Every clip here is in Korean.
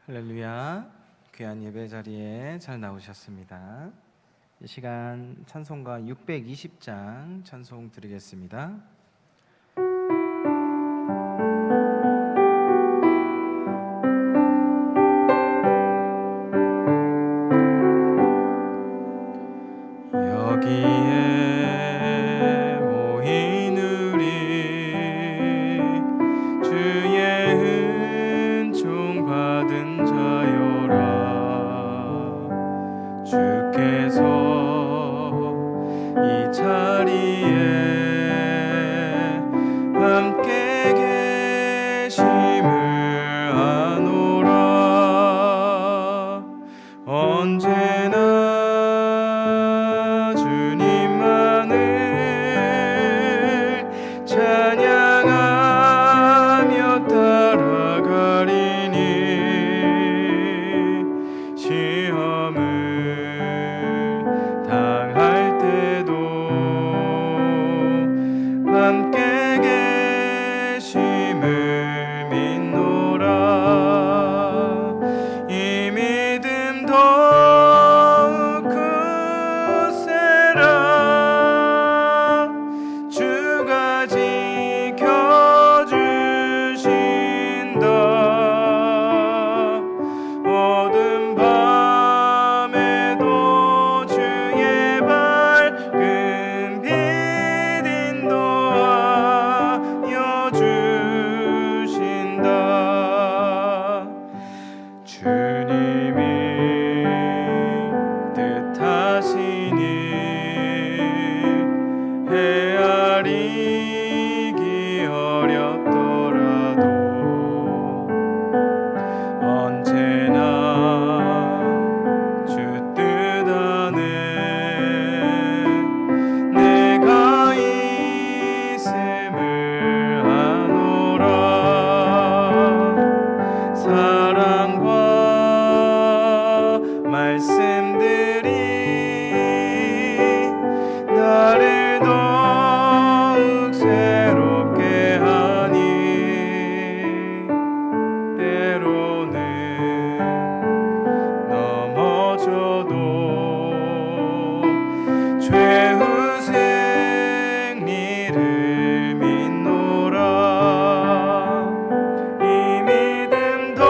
할렐루야. 귀한 예배 자리에 잘 나오셨습니다. 이 시간 찬송가 620장 찬송 드리겠습니다. 여기에 모인 우리 주의 은총 받은 자여라. 주께서 이 자리에 함께 계심을 아노라. 언제나 주님만을 찬양하며 따라가리니 시험을 당할 때도 함께 계심을 믿노라. 이 믿음 더욱 굳세라. 주가 지켜주신다. 어두운 밤에도 주의 밝은 빛 인도하여 주신다. 주님이 뜻하시니 헤아리기 어렵더라도 언제나 주 뜻 안에 내가 있음을 아노라. 사랑과 말씀들이 나를 더욱 새롭게 하니 때로는 넘어져도 최후 승리를 믿노라. 이 믿음 더욱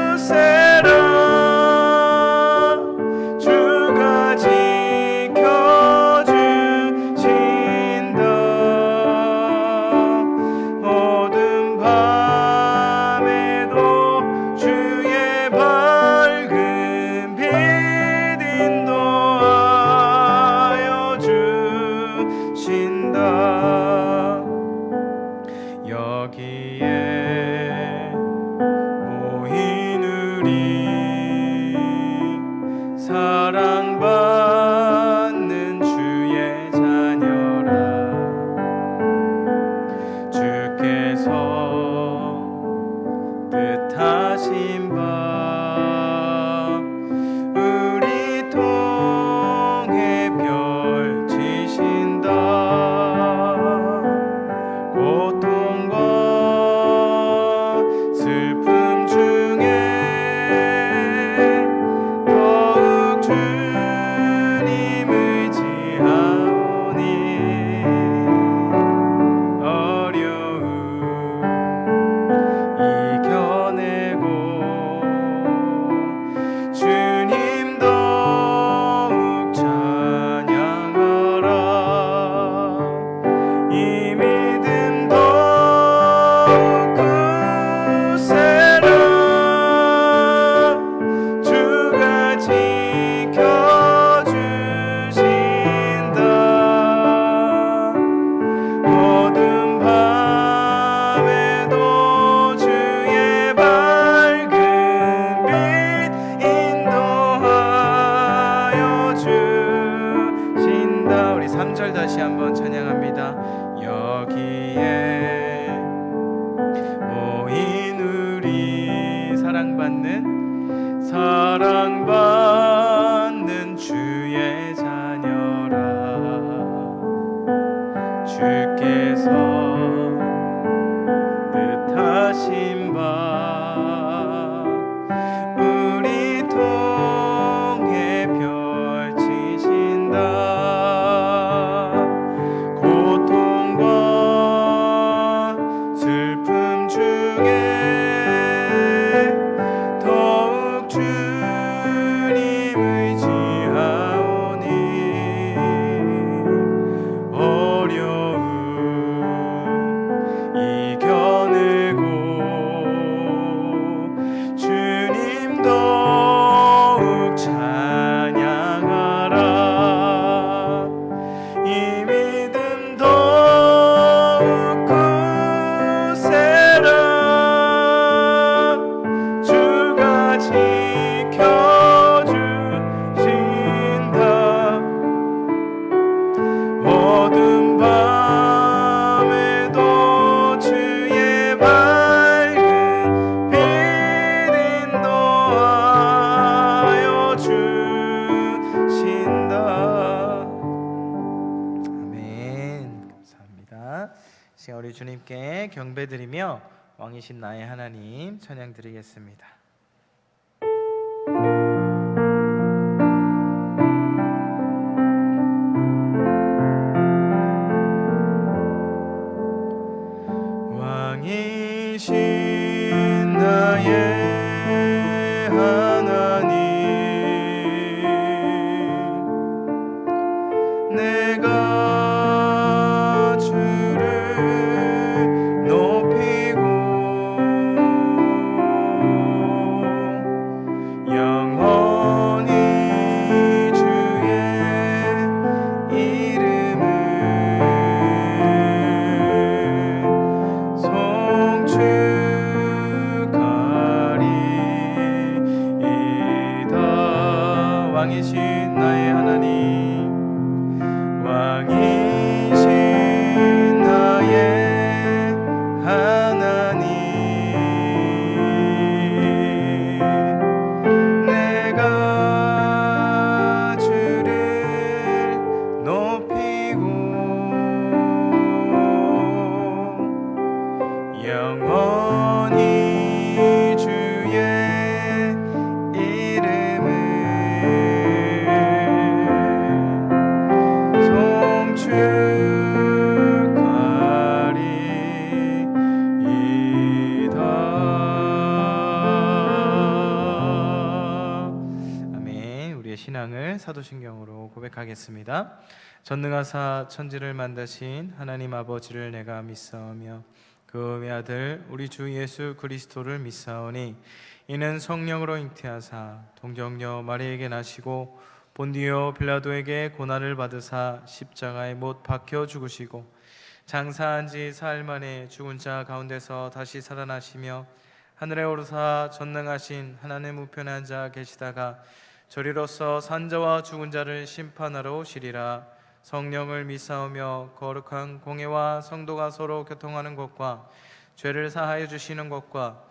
굳세라. 주가 지켜주신다. 어두운 밤에도 주의 밝은 빛 인도하여 주신다. 여기에 모인 우리 사랑받는 주의 자녀라. 주께서 뜻하신 바 우리 통해 펼치신다. 고통과 슬픔 중에 더욱 주님 의지하오니 어려움 이겨내고 주님 더욱 찬양하라. 이 믿음 더욱 굳세라. 주가 지켜주신다. 어두운 밤에도 주의 밝은 빛 인도하여 주신다. 우리 3절 다시 한번 찬양합니다. 여기에 모인 우리 사랑받는 주의 자녀라. 주께서 뜻하신 바 시간 우리 주님께 경배드리며 왕이신 나의 하나님 찬양 드리겠습니다. 왕이신 나의 내가 주를 높이고 영원히 주의 이름을 송축하리이다. 왕이신 나의 하나님, 왕이신 나의 하나님, 내가 주를 높이고 영원히 주의 이름을 축하리이다. 아멘. 우리의 신앙을 사도신경으로 고백하겠습니다. 전능하사 천지를 만드신 하나님 아버지를 내가 믿사오며 그 외아들 우리 주 예수 그리스도를 믿사오니 이는 성령으로 잉태하사 동정녀 마리에게 나시고 본디오 빌라도에게 고난을 받으사 십자가에 못 박혀 죽으시고 장사한 지 사흘 만에 죽은 자 가운데서 다시 살아나시며 하늘에 오르사 전능하신 하나님 우편에 앉아 계시다가 저리로서 산자와 죽은 자를 심판하러 오시리라. 성령을 믿사오며 거룩한 공회와 성도가 서로 교통하는 것과 죄를 사하여 주시는 것과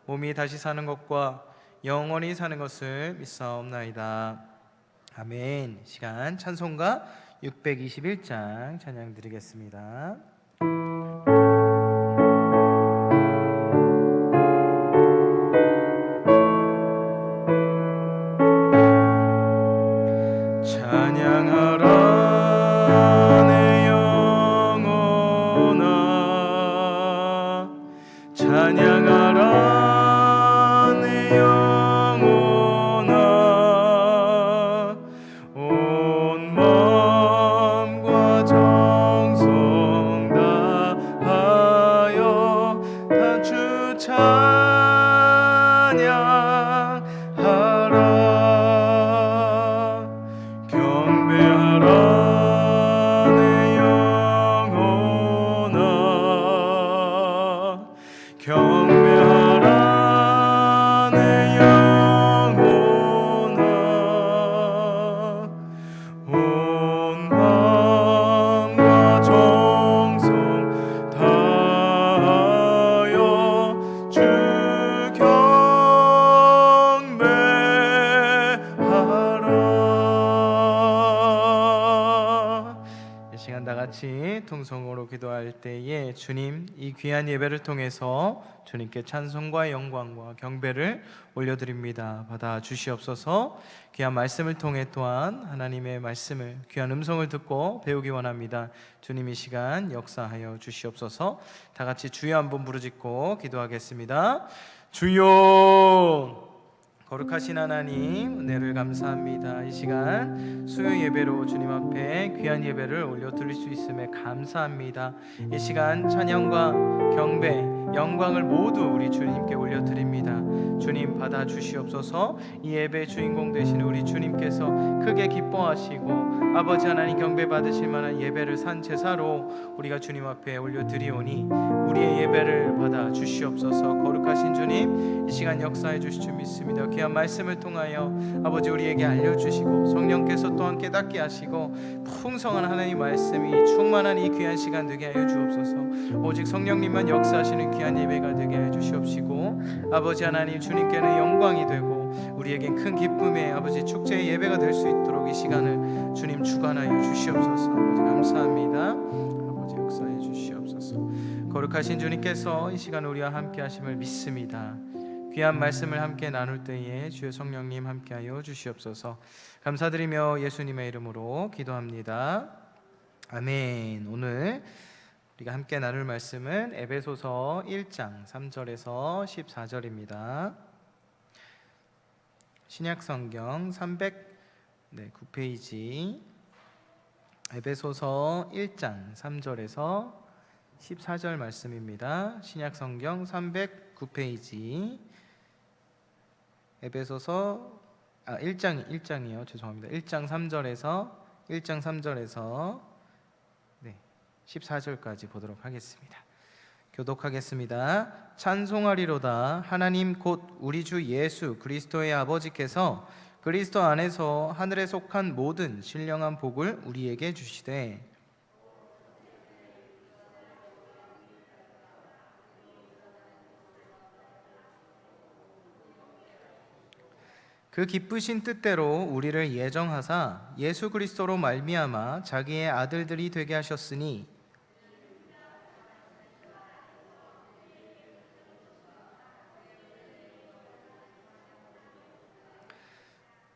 몸이 다시 사는 것과 영원히 사는 것을 믿사옵나이다. 아멘. 시간 찬송가 621장 찬양 드리겠습니다. 찬양하라 내 영혼아, 찬양하라 내 영혼아, 온 마음과 정성 다하여 다 주 찬양하라. 경배하라 내 영혼아, 경배하라 내 영혼아, 온 마음과 정성 다하여 주 경배하라. 이 시간 다 같이 통성으로 기도할 때에 주님, 이 귀한 예배를 통해서 주님께 찬송과 영광과 경배를 올려드립니다. 받아 주시옵소서. 귀한 말씀을 통해 또한 하나님의 말씀을, 귀한 음성을 듣고 배우기 원합니다. 주님, 이 시간 역사하여 주시옵소서. 다 같이 주여 한번 부르짖고 기도하겠습니다. 주여! 거룩하신 하나님, 은혜를 감사합니다. 이 시간 수요 예배로 주님 앞에 귀한 예배를 올려드릴 수 있음에 감사합니다. 이 시간 찬양과 경배, 영광을 모두 우리 주님께 올려드립니다. 주님 받아 주시옵소서. 이 예배의 주인공 되시는 우리 주님께서 크게 기뻐하시고 아버지 하나님 경배 받으실 만한 예배를 산 제사로 우리가 주님 앞에 올려드리오니 우리의 예배를 받아 주시옵소서. 거룩하신 주님, 이 시간 역사해 주실 줄 믿습니다. 귀한 말씀을 통하여 아버지 우리에게 알려주시고 성령께서 또한 깨닫게 하시고 풍성한 하나님 말씀이 충만한 이 귀한 시간 되게 하여 주옵소서. 오직 성령님만 역사하시는 귀한 예배가 되게 하여 주시옵시고 아버지 하나님, 주님께는 영광이 되고 우리에겐 큰 기쁨의 아버지 축제의 예배가 될 수 있도록 이 시간을 주님 주관하여 주시옵소서. 아버지 감사합니다. 아버지 역사해 주시옵소서. 거룩하신 주님께서 이 시간 우리와 함께 하심을 믿습니다. 귀한 말씀을 함께 나눌 때에 주의 성령님 함께하여 주시옵소서. 감사드리며 예수님의 이름으로 기도합니다. 아멘. 오늘 우리가 함께 나눌 말씀은 에베소서 1장 3절에서 14절입니다. 신약성경 309페이지 에베소서 1장 3절에서 14절 말씀입니다. 신약성경 309페이지 에베소서 1장이요. 죄송합니다. 1장 3절에서 14절까지 보도록 하겠습니다. 교독하겠습니다. 찬송하리로다. 하나님 곧 우리 주 예수 그리스도의 아버지께서 그리스도 안에서 하늘에 속한 모든 신령한 복을 우리에게 주시되 그 기쁘신 뜻대로 우리를 예정하사 예수 그리스도로 말미암아 자기의 아들들이 되게 하셨으니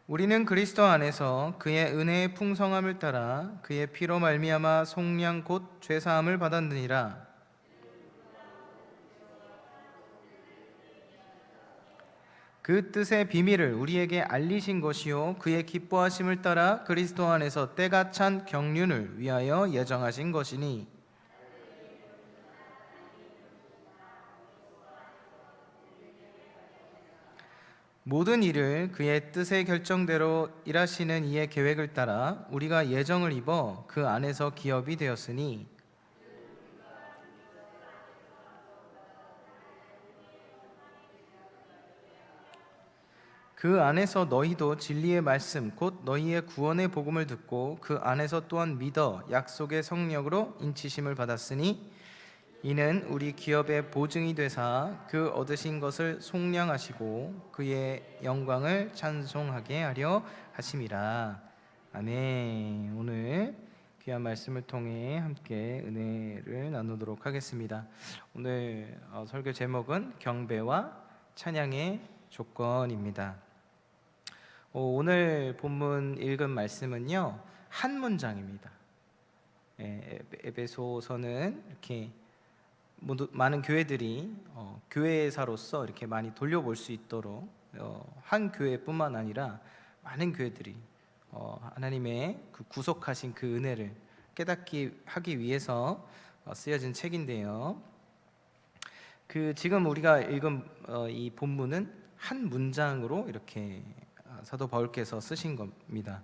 우리는 그리스도 안에서 그의 은혜의 풍성함을 따라 그의 피로 말미암아 속량 곧 죄사함을 받았느니라. 그 뜻의 비밀을 우리에게 알리신 것이요 그의 기뻐하심을 따라 그리스도 안에서 때가 찬 경륜을 위하여 예정하신 것이니 모든 일을 그의 뜻의 결정대로 일하시는 이의 계획을 따라 우리가 예정을 입어 그 안에서 기업이 되었으니 그 안에서 너희도 진리의 말씀 곧 너희의 구원의 복음을 듣고 그 안에서 또한 믿어 약속의 성령으로 인치심을 받았으니 이는 우리 기업의 보증이 되사 그 얻으신 것을 속량하시고 그의 영광을 찬송하게 하려 하심이라. 아멘. 오늘 귀한 말씀을 통해 함께 은혜를 나누도록 하겠습니다. 오늘 설교 제목은 경배와 찬양의 조건입니다. 오늘 본문 읽은 말씀은요 한 문장입니다. 에베소서는 이렇게 모두 많은 교회들이 교회사로서 이렇게 많이 돌려볼 수 있도록 한 교회뿐만 아니라 많은 교회들이 하나님의 그 구속하신 그 은혜를 깨닫기 하기 위해서 쓰여진 책인데요. 그 지금 우리가 읽은 이 본문은 한 문장으로 이렇게 사도 바울께서 쓰신 겁니다.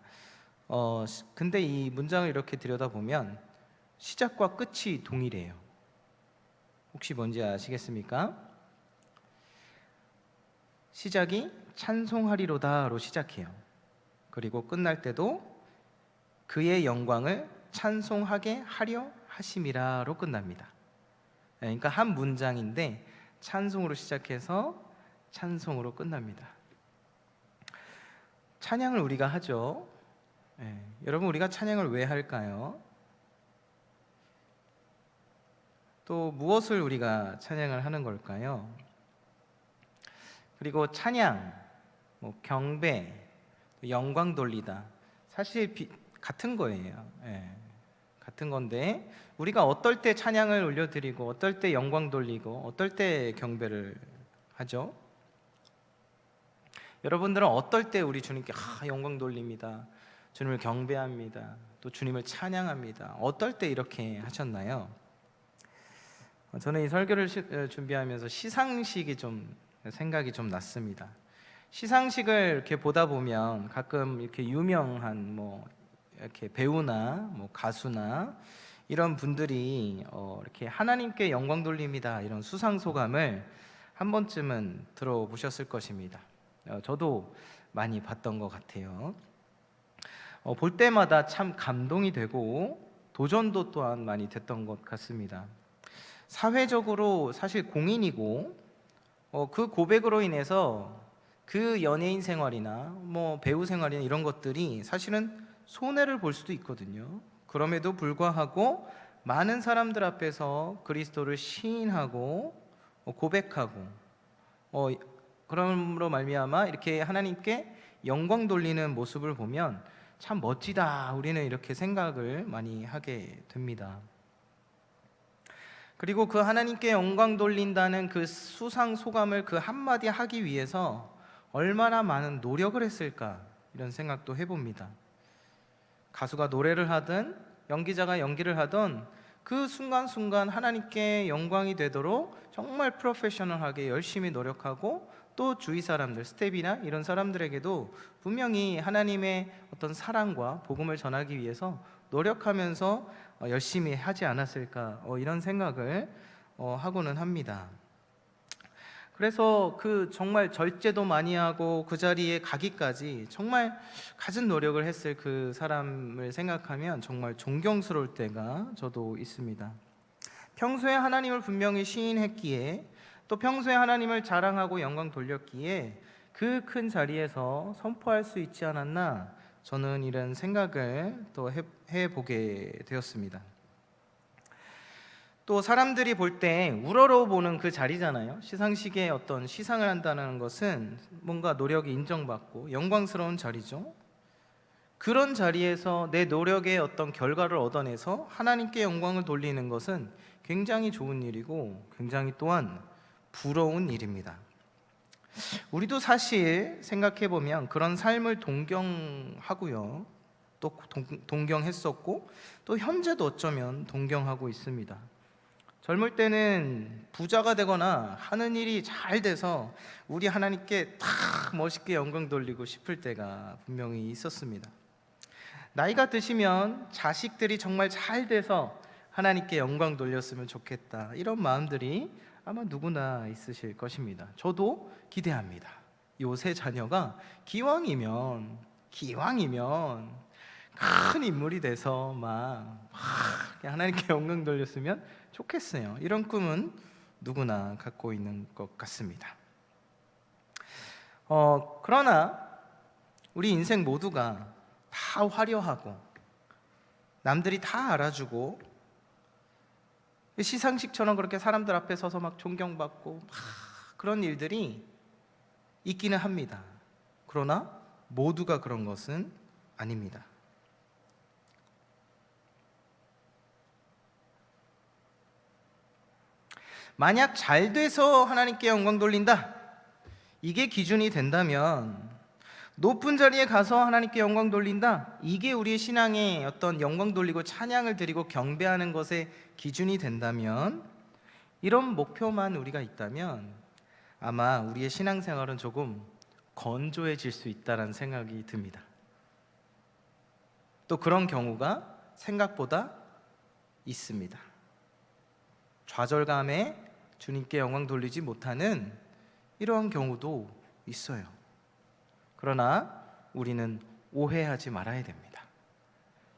근데 이 문장을 이렇게 들여다보면 시작과 끝이 동일해요. 혹시 뭔지 아시겠습니까? 시작이 찬송하리로다로 시작해요. 그리고 끝날 때도 그의 영광을 찬송하게 하려 하심이라로 끝납니다. 그러니까 한 문장인데 찬송으로 시작해서 찬송으로 끝납니다. 찬양을 우리가 하죠. 여러분 우리가 찬양을 왜 할까요? 또 무엇을 우리가 찬양을 하는 걸까요? 그리고 찬양, 경배, 영광 돌리다 사실 같은 거예요. 같은 건데 우리가 어떨 때 찬양을 올려드리고 어떨 때 영광 돌리고 어떨 때 경배를 하죠? 여러분들은 어떨 때 우리 주님께 영광 돌립니다, 주님을 경배합니다, 또 주님을 찬양합니다, 어떨 때 이렇게 하셨나요? 저는 이 설교를 준비하면서 시상식이 좀 생각이 좀 났습니다. 시상식을 이렇게 보다 보면 가끔 이렇게 유명한 이렇게 배우나 가수나 이런 분들이 이렇게 하나님께 영광 돌립니다 이런 수상 소감을 한 번쯤은 들어보셨을 것입니다. 저도 많이 봤던 것 같아요. 볼 때마다 참 감동이 되고 도전도 또한 많이 됐던 것 같습니다. 사회적으로 사실 공인이고 그 고백으로 인해서 그 연예인 생활이나 배우 생활이나 이런 것들이 사실은 손해를 볼 수도 있거든요. 그럼에도 불구하고 많은 사람들 앞에서 그리스도를 시인하고 고백하고 그러므로 말미암아 이렇게 하나님께 영광 돌리는 모습을 보면 참 멋지다, 우리는 이렇게 생각을 많이 하게 됩니다. 그리고 그 하나님께 영광 돌린다는 그 수상 소감을 그 한마디 하기 위해서 얼마나 많은 노력을 했을까, 이런 생각도 해봅니다. 가수가 노래를 하든 연기자가 연기를 하든 그 순간순간 하나님께 영광이 되도록 정말 프로페셔널하게 열심히 노력하고, 또 주위 사람들, 스텝이나 이런 사람들에게도 분명히 하나님의 어떤 사랑과 복음을 전하기 위해서 노력하면서 열심히 하지 않았을까, 이런 생각을 하고는 합니다. 그래서 그 정말 절제도 많이 하고 그 자리에 가기까지 정말 갖은 노력을 했을 그 사람을 생각하면 정말 존경스러울 때가 저도 있습니다. 평소에 하나님을 분명히 시인했기에, 또 평소에 하나님을 자랑하고 영광 돌렸기에 그 큰 자리에서 선포할 수 있지 않았나, 저는 이런 생각을 또 해보게 되었습니다. 또 사람들이 볼 때 우러러보는 그 자리잖아요. 시상식에 어떤 시상을 한다는 것은 뭔가 노력이 인정받고 영광스러운 자리죠. 그런 자리에서 내 노력의 어떤 결과를 얻어내서 하나님께 영광을 돌리는 것은 굉장히 좋은 일이고 굉장히 또한 부러운 일입니다. 우리도 사실 생각해보면 그런 삶을 동경하고요, 또 동경했었고, 또 현재도 어쩌면 동경하고 있습니다. 젊을 때는 부자가 되거나 하는 일이 잘 돼서 우리 하나님께 탁 멋있게 영광 돌리고 싶을 때가 분명히 있었습니다. 나이가 드시면 자식들이 정말 잘 돼서 하나님께 영광 돌렸으면 좋겠다, 이런 마음들이 아마 누구나 있으실 것입니다. 저도 기대합니다. 요새 자녀가 기왕이면 큰 인물이 돼서 막 하나님께 영광 돌렸으면 좋겠어요. 이런 꿈은 누구나 갖고 있는 것 같습니다. 그러나 우리 인생 모두가 다 화려하고 남들이 다 알아주고 시상식처럼 그렇게 사람들 앞에 서서 막 존경받고 그런 일들이 있기는 합니다. 그러나 모두가 그런 것은 아닙니다. 만약 잘 돼서 하나님께 영광 돌린다, 이게 기준이 된다면, 높은 자리에 가서 하나님께 영광 돌린다, 이게 우리의 신앙의 어떤 영광 돌리고 찬양을 드리고 경배하는 것의 기준이 된다면, 이런 목표만 우리가 있다면 아마 우리의 신앙생활은 조금 건조해질 수 있다는 생각이 듭니다. 또 그런 경우가 생각보다 있습니다. 좌절감에 주님께 영광 돌리지 못하는 이러한 경우도 있어요. 그러나 우리는 오해하지 말아야 됩니다.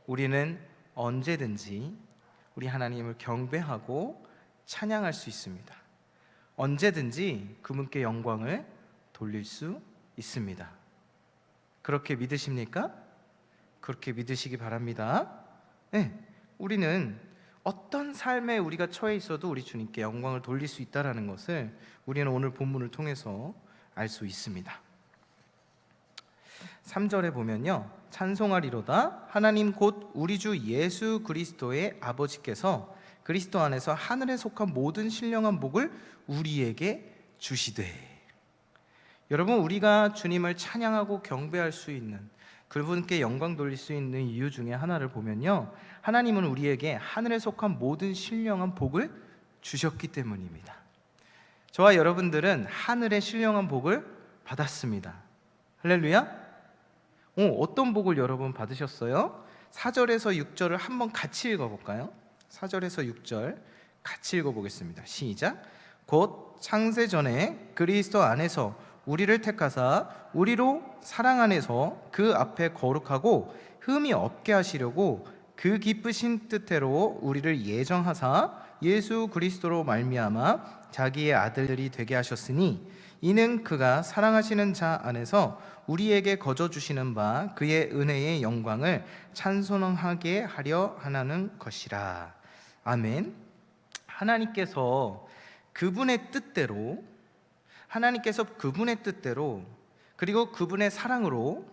우리는 언제든지 우리 하나님을 경배하고 찬양할 수 있습니다. 언제든지 그분께 영광을 돌릴 수 있습니다. 그렇게 믿으십니까? 그렇게 믿으시기 바랍니다. 네, 우리는 어떤 삶에 우리가 처해 있어도 우리 주님께 영광을 돌릴 수 있다는 것을 우리는 오늘 본문을 통해서 알 수 있습니다. 3절에 보면요, 찬송하리로다 하나님 곧 우리 주 예수 그리스도의 아버지께서 그리스도 안에서 하늘에 속한 모든 신령한 복을 우리에게 주시되. 여러분, 우리가 주님을 찬양하고 경배할 수 있는, 그분께 영광 돌릴 수 있는 이유 중에 하나를 보면요, 하나님은 우리에게 하늘에 속한 모든 신령한 복을 주셨기 때문입니다. 저와 여러분들은 하늘의 신령한 복을 받았습니다. 할렐루야. 어떤 복을 여러분 받으셨어요? 4절에서 6절을 한번 같이 읽어볼까요? 4절에서 6절 같이 읽어보겠습니다. 시작. 곧 창세 전에 그리스도 안에서 우리를 택하사 우리로 사랑 안에서 그 앞에 거룩하고 흠이 없게 하시려고 그 기쁘신 뜻대로 우리를 예정하사 예수 그리스도로 말미암아 자기의 아들들이 되게 하셨으니 이는 그가 사랑하시는 자 안에서 우리에게 거저 주시는 바 그의 은혜의 영광을 찬송하게 하려 하는 것이라. 아멘. 하나님께서 그분의 뜻대로, 그리고 그분의 사랑으로,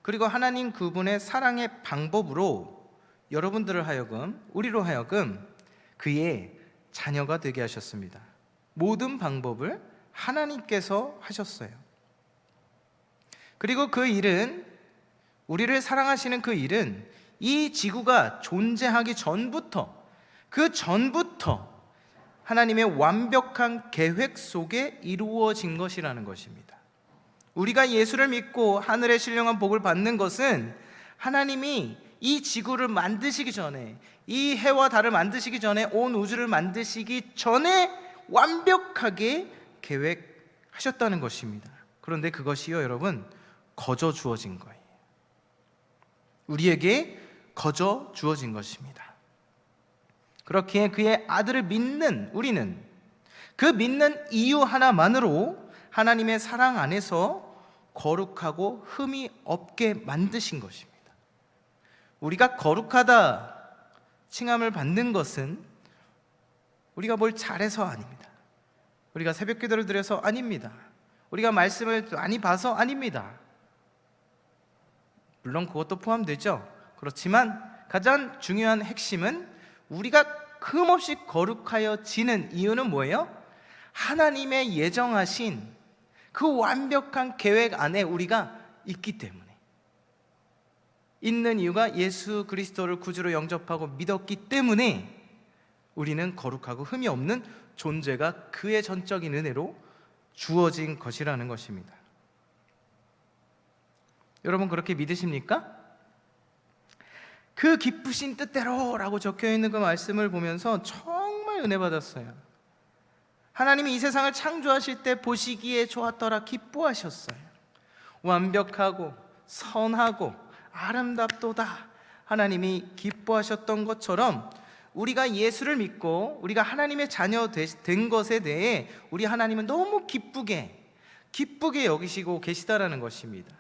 그리고 하나님 그분의 사랑의 방법으로 여러분들을 하여금, 우리로 하여금 그의 자녀가 되게 하셨습니다. 모든 방법을 하나님께서 하셨어요. 그리고 그 일은, 우리를 사랑하시는 그 일은 이 지구가 존재하기 전부터, 그 전부터 하나님의 완벽한 계획 속에 이루어진 것이라는 것입니다. 우리가 예수를 믿고 하늘의 신령한 복을 받는 것은 하나님이 이 지구를 만드시기 전에, 이 해와 달을 만드시기 전에, 온 우주를 만드시기 전에 완벽하게 계획하셨다는 것입니다. 그런데 그것이요, 여러분, 거저 주어진 거예요. 우리에게 거저 주어진 것입니다. 그렇기에 그의 아들을 믿는 우리는 그 믿는 이유 하나만으로 하나님의 사랑 안에서 거룩하고 흠이 없게 만드신 것입니다. 우리가 거룩하다 칭함을 받는 것은 우리가 뭘 잘해서 아닙니다. 우리가 새벽 기도를 드려서 아닙니다. 우리가 말씀을 많이 봐서 아닙니다. 물론 그것도 포함되죠. 그렇지만 가장 중요한 핵심은 우리가 흠없이 거룩하여지는 이유는 뭐예요? 하나님의 예정하신 그 완벽한 계획 안에 우리가 있기 때문에, 있는 이유가 예수 그리스도를 구주로 영접하고 믿었기 때문에 우리는 거룩하고 흠이 없는 존재가 그의 전적인 은혜로 주어진 것이라는 것입니다. 여러분 그렇게 믿으십니까? 그 기쁘신 뜻대로라고 적혀있는 그 말씀을 보면서 정말 은혜 받았어요. 하나님이 이 세상을 창조하실 때 보시기에 좋았더라 기뻐하셨어요. 완벽하고 선하고 아름답도다 하나님이 기뻐하셨던 것처럼 우리가 예수를 믿고 우리가 하나님의 자녀 된 것에 대해 우리 하나님은 너무 기쁘게 여기시고 계시다라는 것입니다.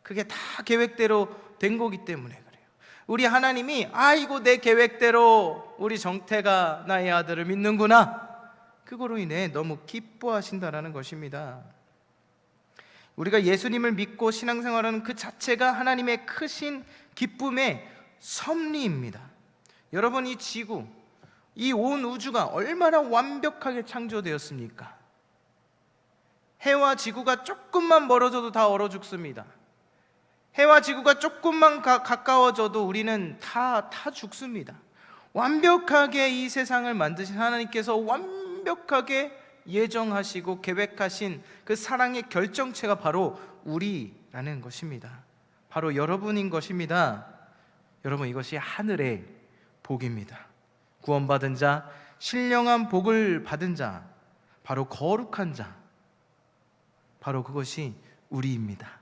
그게 다 계획대로 된 거기 때문에 그래요. 우리 하나님이 아이고 내 계획대로 우리 정태가 나의 아들을 믿는구나, 그거로 인해 너무 기뻐하신다라는 것입니다. 우리가 예수님을 믿고 신앙생활하는 그 자체가 하나님의 크신 기쁨의 섭리입니다. 여러분 이 지구, 이 온 우주가 얼마나 완벽하게 창조되었습니까? 해와 지구가 조금만 멀어져도 다 얼어 죽습니다. 해와 지구가 조금만 가까워져도 우리는 다 죽습니다. 완벽하게 이 세상을 만드신 하나님께서 완벽하게 예정하시고 계획하신 그 사랑의 결정체가 바로 우리라는 것입니다. 바로 여러분인 것입니다. 여러분 이것이 하늘의 복입니다. 구원받은 자, 신령한 복을 받은 자, 바로 거룩한 자, 바로 그것이 우리입니다.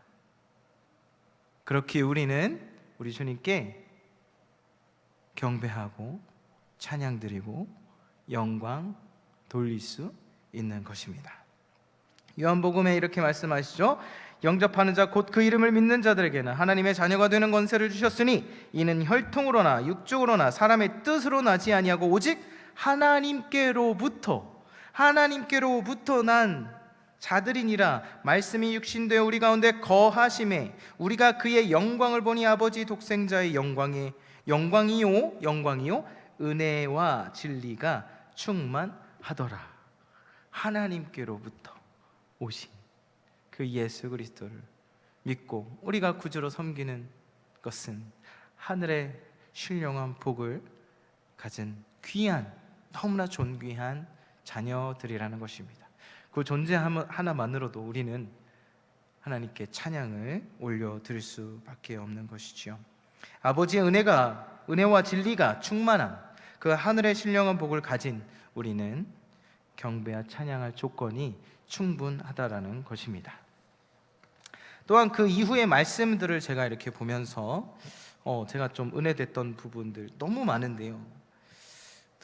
그렇기에 우리는 우리 주님께 경배하고 찬양드리고 영광 돌릴 수 있는 것입니다. 요한복음에 이렇게 말씀하시죠. 영접하는 자 곧 그 이름을 믿는 자들에게는 하나님의 자녀가 되는 권세를 주셨으니 이는 혈통으로나 육적으로나 사람의 뜻으로 나지 아니하고 오직 하나님께로부터 난 자들이니라. 말씀이 육신되어 우리 가운데 거하심에 우리가 그의 영광을 보니 아버지 독생자의 영광이요 은혜와 진리가 충만하더라. 하나님께로부터 오신 그 예수 그리스도를 믿고 우리가 구주로 섬기는 것은 하늘의 신령한 복을 가진 귀한, 너무나 존귀한 자녀들이라는 것입니다. 그 존재 하나만으로도 우리는 하나님께 찬양을 올려드릴 수밖에 없는 것이지요. 아버지의 은혜와 진리가 충만한 그 하늘의 신령한 복을 가진 우리는 경배와 찬양할 조건이 충분하다라는 것입니다. 또한 그 이후의 말씀들을 제가 이렇게 보면서 제가 좀 은혜됐던 부분들 너무 많은데요,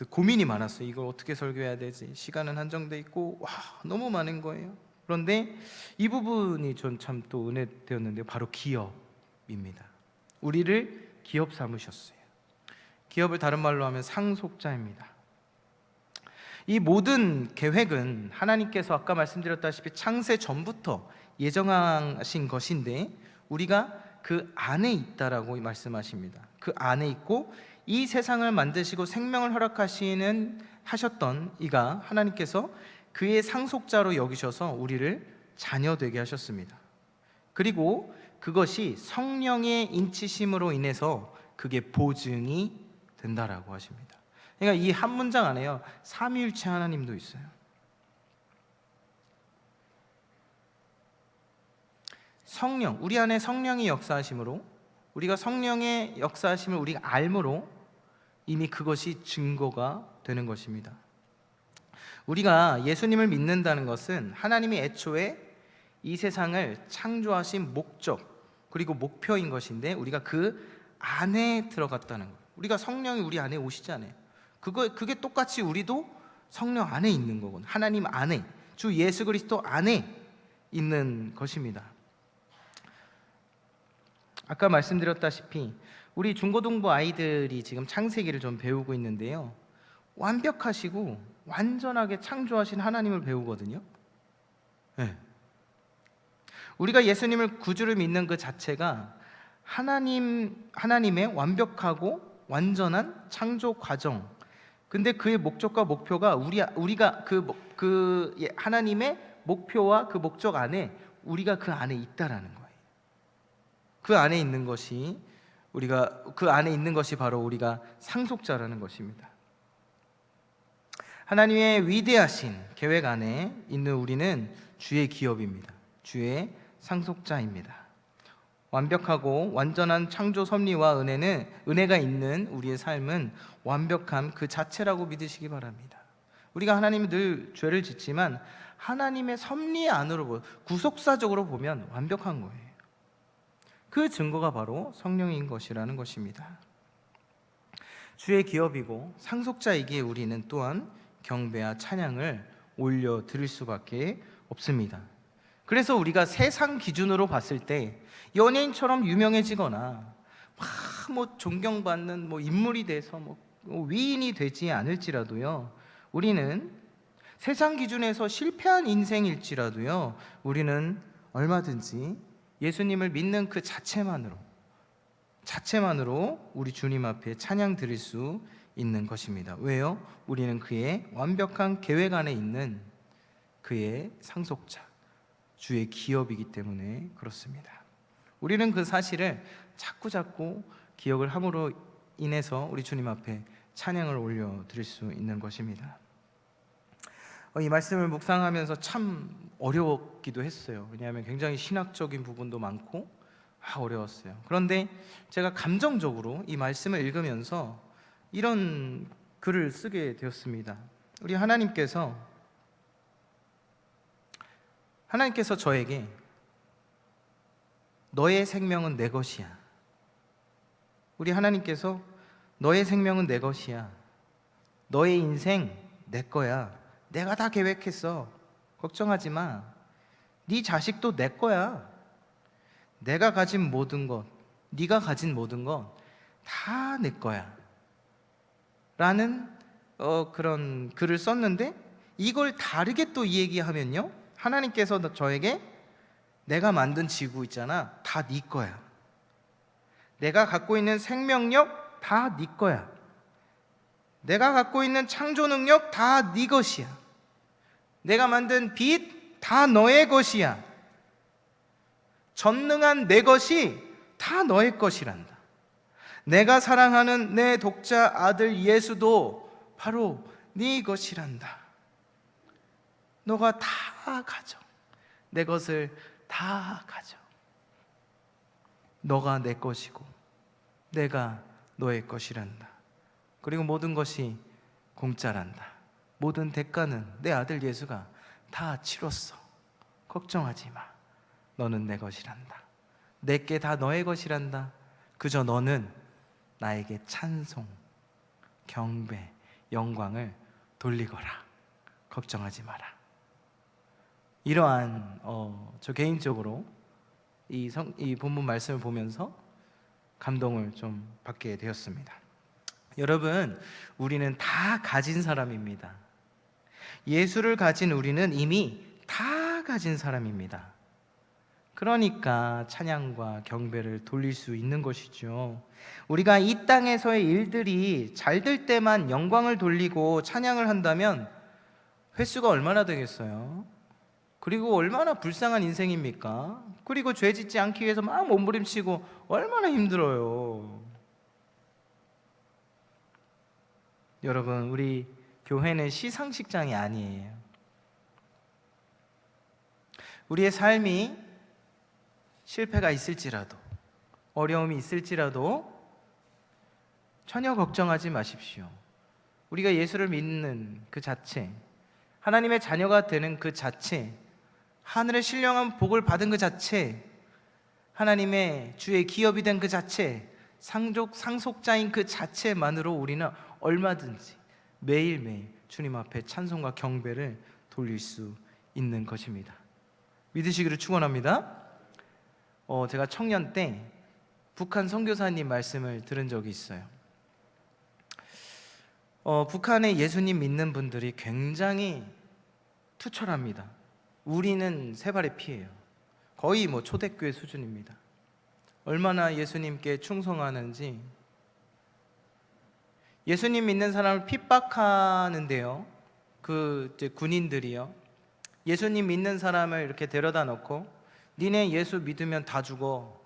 고민이 많았어요. 이걸 어떻게 설교해야 되지? 시간은 한정돼 있고 너무 많은 거예요. 그런데 이 부분이 전 참 또 은혜되었는데요, 바로 기업입니다. 우리를 기업 삼으셨어요. 기업을 다른 말로 하면 상속자입니다. 이 모든 계획은 하나님께서 아까 말씀드렸다시피 창세 전부터 예정하신 것인데 우리가 그 안에 있다라고 말씀하십니다. 그 안에 있고 이 세상을 만드시고 생명을 하셨던 이가 하나님께서 그의 상속자로 여기셔서 우리를 자녀 되게 하셨습니다. 그리고 그것이 성령의 인치심으로 인해서 그게 보증이 된다라고 하십니다. 그러니까 이 한 문장 안에요, 삼위일체 하나님도 있어요. 성령, 우리 안에 성령이 역사하심으로, 우리가 성령의 역사하심을 우리가 알므로 이미 그것이 증거가 되는 것입니다. 우리가 예수님을 믿는다는 것은 하나님이 애초에 이 세상을 창조하신 목적 그리고 목표인 것인데 우리가 그 안에 들어갔다는 거예요. 우리가 성령이 우리 안에 오시잖아요. 그게 똑같이 우리도 성령 안에 있는 거고, 하나님 안에, 주 예수 그리스도 안에 있는 것입니다. 아까 말씀드렸다시피 우리 중고등부 아이들이 지금 창세기를 좀 배우고 있는데요, 완벽하시고 완전하게 창조하신 하나님을 배우거든요. 네. 우리가 예수님을 구주를 믿는 그 자체가 하나님의 완벽하고 완전한 창조 과정, 근데 그의 목적과 목표가 우리가 그 하나님의 목표와 그 목적 안에 우리가 그 안에 있다라는 거예요. 그 안에 있는 것이 바로 우리가 상속자라는 것입니다. 하나님의 위대하신 계획 안에 있는 우리는 주의 기업입니다. 주의 상속자입니다. 완벽하고 완전한 창조 섭리와 은혜가 있는 우리의 삶은 완벽함 그 자체라고 믿으시기 바랍니다. 우리가 하나님이 늘 죄를 짓지만 하나님의 섭리 안으로 구속사적으로 보면 완벽한 거예요. 그 증거가 바로 성령인 것이라는 것입니다. 주의 기업이고 상속자이기에 우리는 또한 경배와 찬양을 올려드릴 수밖에 없습니다. 그래서 우리가 세상 기준으로 봤을 때 연예인처럼 유명해지거나 존경받는 인물이 돼서 위인이 되지 않을지라도요, 우리는 세상 기준에서 실패한 인생일지라도요, 우리는 얼마든지 예수님을 믿는 그 자체만으로 우리 주님 앞에 찬양 드릴 수 있는 것입니다. 왜요? 우리는 그의 완벽한 계획 안에 있는 그의 상속자, 주의 기업이기 때문에 그렇습니다. 우리는 그 사실을 자꾸 기억을 함으로 인해서 우리 주님 앞에 찬양을 올려드릴 수 있는 것입니다. 이 말씀을 묵상하면서 참 어려웠기도 했어요. 왜냐하면 굉장히 신학적인 부분도 많고 어려웠어요. 그런데 제가 감정적으로 이 말씀을 읽으면서 이런 글을 쓰게 되었습니다. 우리 하나님께서 저에게 너의 생명은 내 것이야. 우리 하나님께서 너의 생명은 내 것이야. 너의 인생 내 거야. 내가 다 계획했어. 걱정하지 마. 네 자식도 내 거야. 내가 가진 모든 것, 네가 가진 모든 것 다 내 거야. 라는 그런 글을 썼는데, 이걸 다르게 또 얘기하면요, 하나님께서 저에게 내가 만든 지구 있잖아, 다 네 거야. 내가 갖고 있는 생명력 다 네 거야. 내가 갖고 있는 창조 능력 다 네 것이야. 내가 만든 빛 다 너의 것이야. 전능한 내 것이 다 너의 것이란다. 내가 사랑하는 내 독자 아들 예수도 바로 네 것이란다. 너가 다 가져. 내 것을 다 가져. 너가 내 것이고 내가 너의 것이란다. 그리고 모든 것이 공짜란다. 모든 대가는 내 아들 예수가 다 치렀어. 걱정하지 마. 너는 내 것이란다. 내게 다 너의 것이란다. 그저 너는 나에게 찬송, 경배, 영광을 돌리거라. 걱정하지 마라. 이러한 저 개인적으로 이 본문 말씀을 보면서 감동을 좀 받게 되었습니다. 여러분, 우리는 다 가진 사람입니다. 예수를 가진 우리는 이미 다 가진 사람입니다. 그러니까 찬양과 경배를 돌릴 수 있는 것이죠. 우리가 이 땅에서의 일들이 잘 될 때만 영광을 돌리고 찬양을 한다면 횟수가 얼마나 되겠어요? 그리고 얼마나 불쌍한 인생입니까? 그리고 죄 짓지 않기 위해서 막 몸부림치고 얼마나 힘들어요. 여러분, 우리 교회는 시상식장이 아니에요. 우리의 삶이 실패가 있을지라도, 어려움이 있을지라도 전혀 걱정하지 마십시오. 우리가 예수를 믿는 그 자체, 하나님의 자녀가 되는 그 자체, 하늘의 신령한 복을 받은 그 자체, 하나님의 주의 기업이 된 그 자체, 상속자인 그 자체만으로 우리는 얼마든지 매일매일 주님 앞에 찬송과 경배를 돌릴 수 있는 것입니다. 믿으시기를 축원합니다. 제가 청년 때 북한 선교사님 말씀을 들은 적이 있어요. 북한의 예수님 믿는 분들이 굉장히 투철합니다. 우리는 세 발의 피예요. 거의 초대교회 수준입니다. 얼마나 예수님께 충성하는지. 예수님 믿는 사람을 핍박하는데요, 이제 군인들이요, 예수님 믿는 사람을 이렇게 데려다 놓고 니네 예수 믿으면 다 죽어,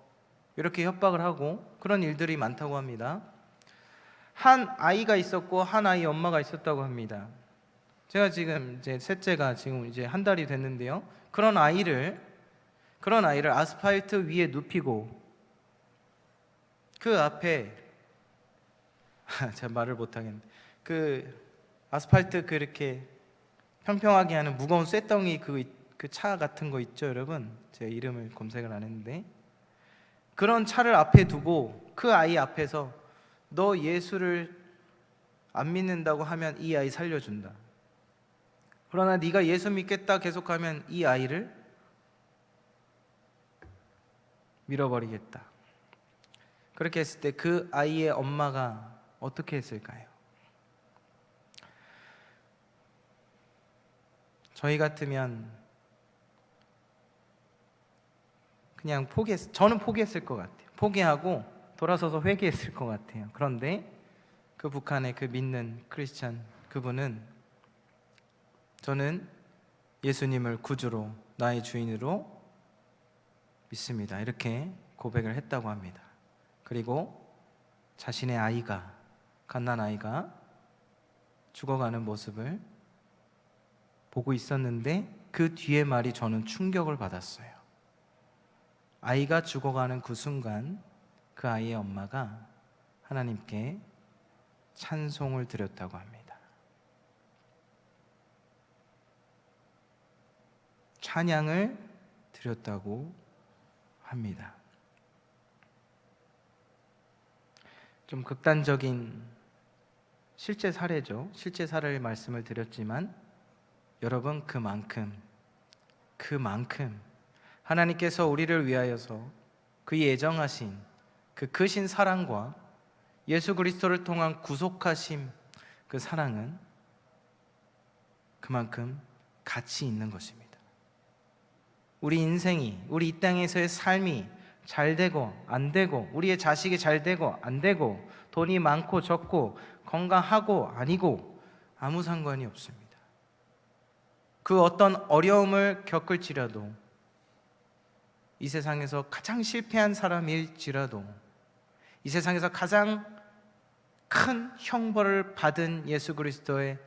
이렇게 협박을 하고 그런 일들이 많다고 합니다. 한 아이가 있었고 한 아이 엄마가 있었다고 합니다. 제가 지금 이제 셋째가 지금 이제 한 달이 됐는데요, 그런 아이를 아스팔트 위에 눕히고 그 앞에 제가 말을 못하겠는데, 그 아스팔트 그렇게 평평하게 하는 무거운 쇳덩이 그 차 같은 거 있죠, 여러분? 제가 이름을 검색을 안 했는데, 그런 차를 앞에 두고 그 아이 앞에서 너 예수를 안 믿는다고 하면 이 아이 살려준다. 그러나 네가 예수 믿겠다 계속하면 이 아이를 밀어버리겠다. 그렇게 했을 때 그 아이의 엄마가 어떻게 했을까요? 저희 같으면 그냥 저는 포기했을 것 같아요. 포기하고 돌아서서 회개했을 것 같아요. 그런데 그 북한의 그 믿는 크리스찬 그분은 저는 예수님을 구주로, 나의 주인으로 믿습니다, 이렇게 고백을 했다고 합니다. 그리고 자신의 아이가, 갓난아이가 죽어가는 모습을 보고 있었는데 그 뒤의 말이 저는 충격을 받았어요. 아이가 죽어가는 그 순간 그 아이의 엄마가 하나님께 찬송을 드렸다고 합니다. 찬양을 드렸다고 합니다. 좀 극단적인 실제 사례죠. 실제 사례의 말씀을 드렸지만 여러분, 그만큼 하나님께서 우리를 위하여서 그 예정하신 그 크신 사랑과 예수 그리스도를 통한 구속하심, 그 사랑은 그만큼 가치 있는 것입니다. 우리 인생이, 우리 이 땅에서의 삶이 잘 되고 안 되고, 우리의 자식이 잘 되고 안 되고, 돈이 많고 적고, 건강하고 아니고 아무 상관이 없습니다. 그 어떤 어려움을 겪을지라도, 이 세상에서 가장 실패한 사람일지라도, 이 세상에서 가장 큰 형벌을 받은 예수 그리스도의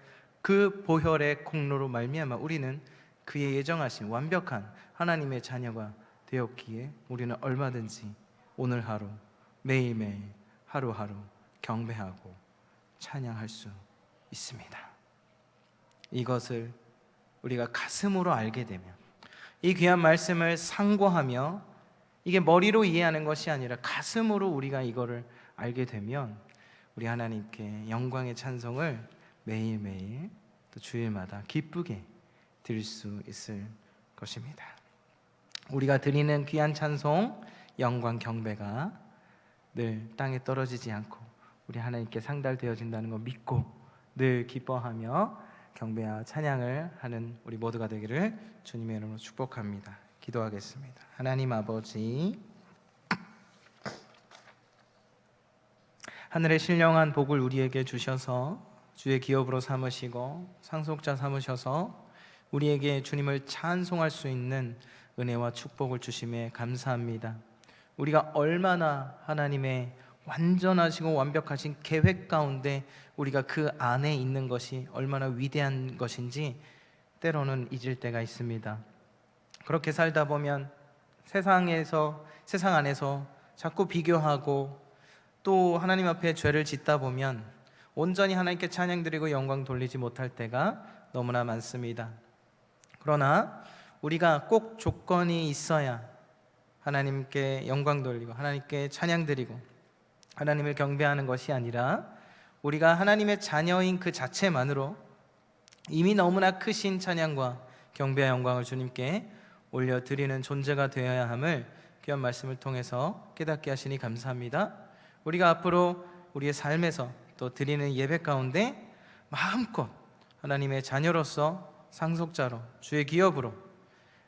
그 보혈의 공로로 말미암아 우리는 그의 예정하신 완벽한 하나님의 자녀가 되었기에 우리는 얼마든지 오늘 하루, 매일매일, 하루하루 경배하고 찬양할 수 있습니다. 이것을 우리가 가슴으로 알게 되면, 이 귀한 말씀을 상고하며, 이게 머리로 이해하는 것이 아니라 가슴으로 우리가 이거를 알게 되면 우리 하나님께 영광의 찬송을 매일매일 또 주일마다 기쁘게 드릴 수 있을 것입니다. 우리가 드리는 귀한 찬송, 영광, 경배가 늘 땅에 떨어지지 않고 우리 하나님께 상달되어진다는 거 믿고 늘 기뻐하며 경배와 찬양을 하는 우리 모두가 되기를 주님의 이름으로 축복합니다. 기도하겠습니다. 하나님 아버지, 하늘의 신령한 복을 우리에게 주셔서 주의 기업으로 삼으시고 상속자 삼으셔서 우리에게 주님을 찬송할 수 있는 은혜와 축복을 주심에 감사합니다. 우리가 얼마나 하나님의 완전하시고 완벽하신 계획 가운데 우리가 그 안에 있는 것이 얼마나 위대한 것인지 때로는 잊을 때가 있습니다. 그렇게 살다 보면 세상 안에서 자꾸 비교하고 또 하나님 앞에 죄를 짓다 보면 온전히 하나님께 찬양 드리고 영광 돌리지 못할 때가 너무나 많습니다. 그러나 우리가 꼭 조건이 있어야 하나님께 영광 돌리고 하나님께 찬양 드리고 하나님을 경배하는 것이 아니라 우리가 하나님의 자녀인 그 자체만으로 이미 너무나 크신 찬양과 경배와 영광을 주님께 올려드리는 존재가 되어야 함을 귀한 말씀을 통해서 깨닫게 하시니 감사합니다. 우리가 앞으로 우리의 삶에서 또 드리는 예배 가운데 마음껏 하나님의 자녀로서 상속자로 주의 기업으로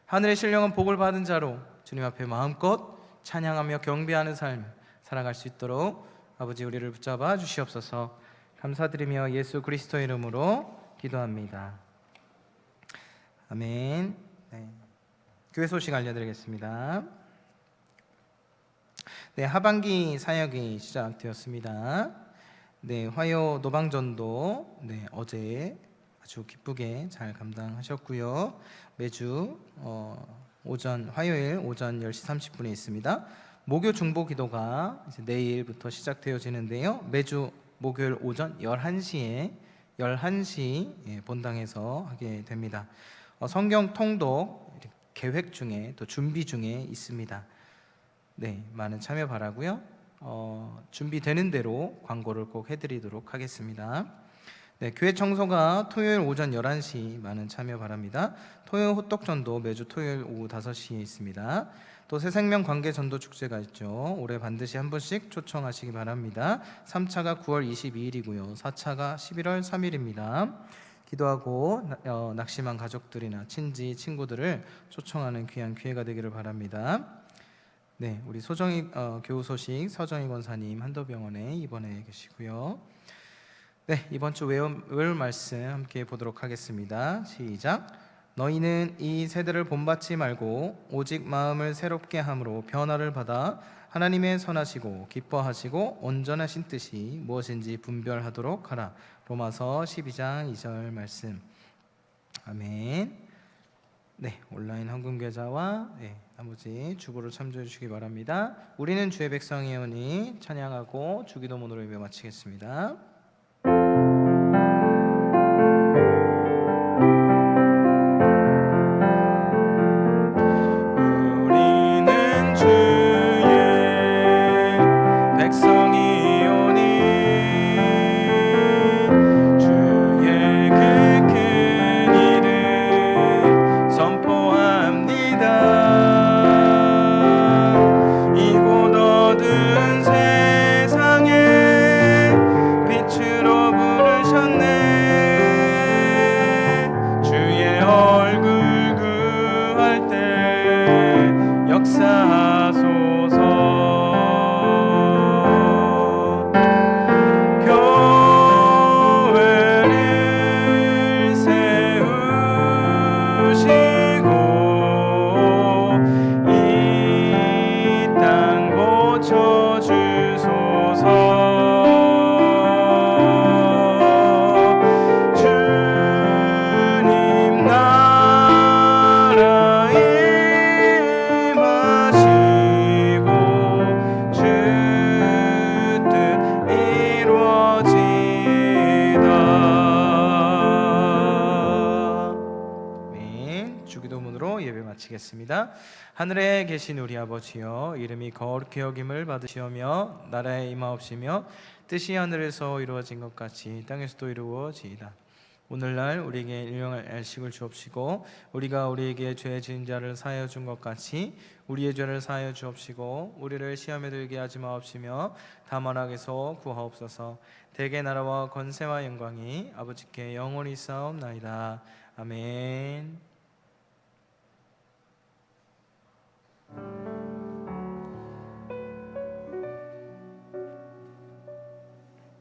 하늘의 신령한 복을 받은 자로 주님 앞에 마음껏 찬양하며 경배하는 삶을 살아갈 수 있도록 아버지 우리를 붙잡아 주시옵소서. 감사드리며 예수 그리스도의 이름으로 기도합니다. 아멘. 네. 교회 소식 알려드리겠습니다. 네, 하반기 사역이 시작되었습니다. 네, 화요 노방전도 어제 아주 기쁘게 잘 감당하셨고요. 매주 화요일 오전 10시 30분에 있습니다. 목요 중보 기도가 이제 내일부터 시작되어지는데요. 매주 목요일 오전 11시 본당에서 하게 됩니다. 성경 통독 계획 중에 또 준비 중에 있습니다. 네, 많은 참여 바라고요. 준비되는 대로 광고를 꼭 해드리도록 하겠습니다. 네, 교회 청소가 토요일 오전 11시 많은 참여 바랍니다. 토요일 호떡전도 매주 토요일 오후 5시에 있습니다. 또 새생명 관계 전도 축제가 있죠. 올해 반드시 한 분씩 초청하시기 바랍니다. 3차가 9월 22일이고요. 4차가 11월 3일입니다. 기도하고 낙심한 가족들이나 친지, 친구들을 초청하는 귀한 기회가 되기를 바랍니다. 네, 우리 소정이 교우 소식 서정희 권사님 한도병원에 입원해 계시고요. 네, 이번 주 외울 말씀 함께 보도록 하겠습니다. 시작. 너희는 이 세대를 본받지 말고 오직 마음을 새롭게 함으로 변화를 받아 하나님의 선하시고 기뻐하시고 온전하신 뜻이 무엇인지 분별하도록 하라. 로마서 12장 2절 말씀. 아멘. 네, 온라인 헌금계좌와 나머지 주보를 참조해 주시기 바랍니다. 우리는 주의 백성이오니 찬양하고 주기도문으로 예배 마치겠습니다. 마치겠습니다. 하늘에 계신 우리 아버지여, 이름이 거룩히 여김을 받으시오며 나라에 임하옵시며 뜻이 하늘에서 이루어진 것 같이 땅에서도 이루어지이다. 오늘날 우리에게 일용할 양식을 주옵시고 우리가 우리에게 죄 지은 자를 사하여 준 것 같이 우리의 죄를 사하여 주옵시고 우리를 시험에 들게 하지 마옵시며 다만 악에서 구하옵소서. 대개 나라와 권세와 영광이 아버지께 영원히 있사옵나이다. 아멘.